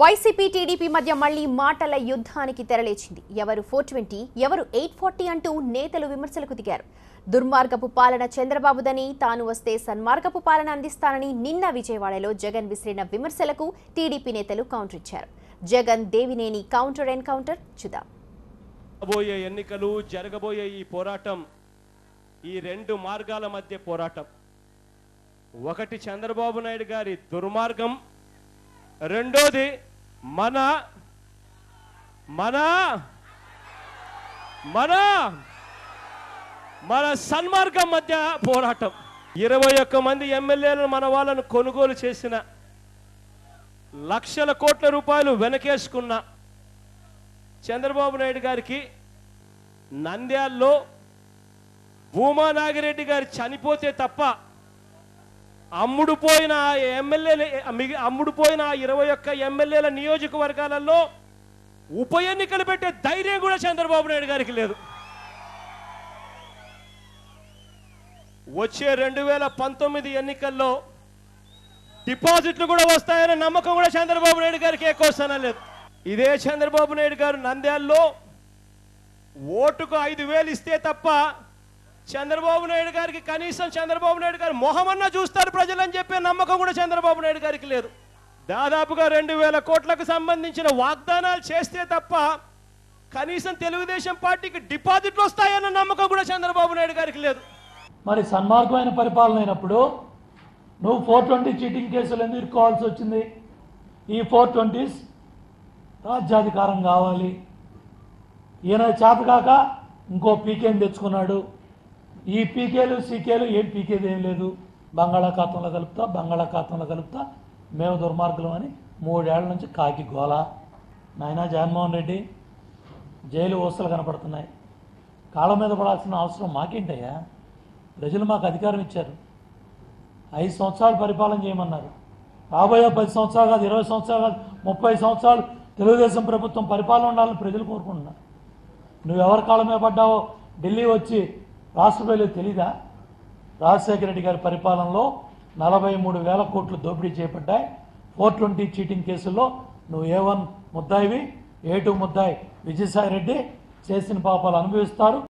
YCP TDP మధ్య మళ్లీ మాటల యుద్ధానికి తెరలేచింది. ఎవరు 420 ఎవరు 840 అంటూ నేతలు విమర్శలకు దిగారు. దుర్మార్గపు పాలన చంద్రబాబుదని, తాను వస్తే సన్మార్గపు పాలన అందిస్తానని నిన్న విజయవాడలో జగన్ విసిరిన విమర్శలకు టీడీపీ నేతలు కౌంటర్ ఇచ్చారు. జగన్ దేవినేని కౌంటర్ ఎన్కౌంటర్ చూద్దాం. రాబోయే ఎన్నికలు, జరగబోయే ఈ పోరాటం ఈ రెండు మార్గాల మధ్య పోరాటం. ఒకటి చంద్రబాబు నాయుడు గారి దుర్మార్గం, రెండోది మన మన మన మన సన్మార్గం మధ్య పోరాటం. 21 మంది ఎమ్మెల్యేలను మన వాళ్ళను కొనుగోలు చేసిన, లక్షల కోట్ల రూపాయలు వెనకేసుకున్న చంద్రబాబు నాయుడు గారికి నంద్యాల్లో భూమా నాగిరెడ్డి గారు చనిపోతే తప్ప అమ్ముడుపోయిన 21 ఎమ్మెల్యేల నియోజకవర్గాలలో ఉప ఎన్నికలు పెట్టే ధైర్యం కూడా చంద్రబాబు నాయుడు గారికి లేదు. వచ్చే 2019 ఎన్నికల్లో డిపాజిట్లు కూడా వస్తాయనే నమ్మకం కూడా చంద్రబాబు నాయుడు గారికి ఎక్కువ లేదు. ఇదే చంద్రబాబు నాయుడు గారు నంద్యాల్లో ఓటుకు 5,000 ఇస్తే తప్ప చంద్రబాబు నాయుడు గారికి కనీసం చంద్రబాబు నాయుడు గారు మొహమన్నా చూస్తారు ప్రజలని చెప్పే నమ్మకం కూడా చంద్రబాబు నాయుడు గారికి లేదు. దాదాపుగా 2,000 కోట్లకు సంబంధించిన వాగ్దానాలు చేస్తే తప్ప కనీసం తెలుగుదేశం పార్టీకి డిపాజిట్లు వస్తాయన్న నమ్మకం కూడా చంద్రబాబు నాయుడు గారికి లేదు. మరి సన్మార్గమైన పరిపాలన అయినప్పుడు నువ్వు 420 చీటింగ్ కేసులు ఎందుకు ఇరుక్కోవాల్సి వచ్చింది? ఈ 420s రాజ్యాధికారం కావాలి, ఈయన చేతకాక ఇంకో పీకేని తెచ్చుకున్నాడు. ఈ పీకేలు సీకేలు ఏం పీకేది ఏం లేదు, బంగాళాఖాతంలో కలుపుతా మేము దుర్మార్గులం అని 3 ఏళ్ల నుంచి కాకి గోల. నాయనా జగన్మోహన్ రెడ్డి, జైలు ఊసలు కనపడుతున్నాయి. కాళ్ళ మీద పడాల్సిన అవసరం మాకేంటయ్యా? ప్రజలు మాకు అధికారం ఇచ్చారు, 5 సంవత్సరాలు పరిపాలన చేయమన్నారు. రాబోయే 10 సంవత్సరాలు కాదు, 20 సంవత్సరాలు కాదు, 30 సంవత్సరాలు తెలుగుదేశం ప్రభుత్వం పరిపాలన ఉండాలని ప్రజలు కోరుకుంటున్నారు. నువ్వెవరి కాళ్ళ మీద పడ్డావో ఢిల్లీ వచ్చి రాష్ట్ర ప్రజలకు తెలీదా? రాజశేఖర రెడ్డి గారి పరిపాలనలో 43,000 కోట్లు దోపిడీ చేపట్టాయి. 420 చీటింగ్ కేసుల్లో నువ్వు A1 ముద్దాయివి, A2 ముద్దాయి విజయసాయి రెడ్డి. చేసిన పాపాలు అనుభవిస్తారు.